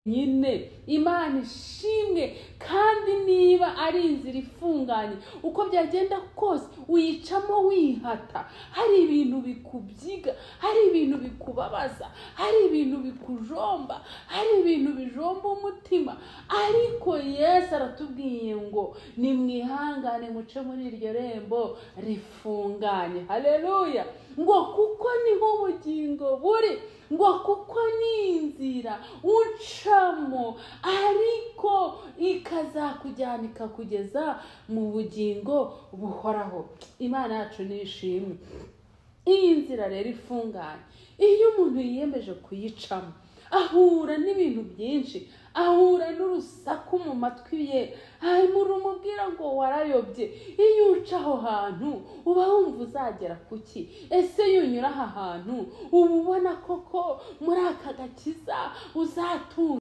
nyine Imana ishimwe. Kandi niba ari inzira ifunganye uko byagenda kose uyicamo wihata, hari ibintu bikubyiga, hari ibintu bikubabaza, hari ibintu bikujomba, hari ibintu bijomba umutima, ariko Yesu aratubwiye ngo nimwihangane muce muri iryo rembo rifunganye. Haleluya. Ngo kuko niho ubugingo buri, ngo kuko ni inzira ucamo ariko ikazakujyana ikakugeza mu bugingo buhoraho. Imana yacu nishimwe. Iyi nzira rero ifunganye, iyo umuntu yiyemeje kuyicamo ahura n'ibintu byinshi, ahura n'urusaku mu matwi ye, murumubwira ngo warayobye. Iyo uca aho hantu uba wumva uzagera kuki? Ese yunyura aha hantu uba ubona koko muri aka gakiza uzatunga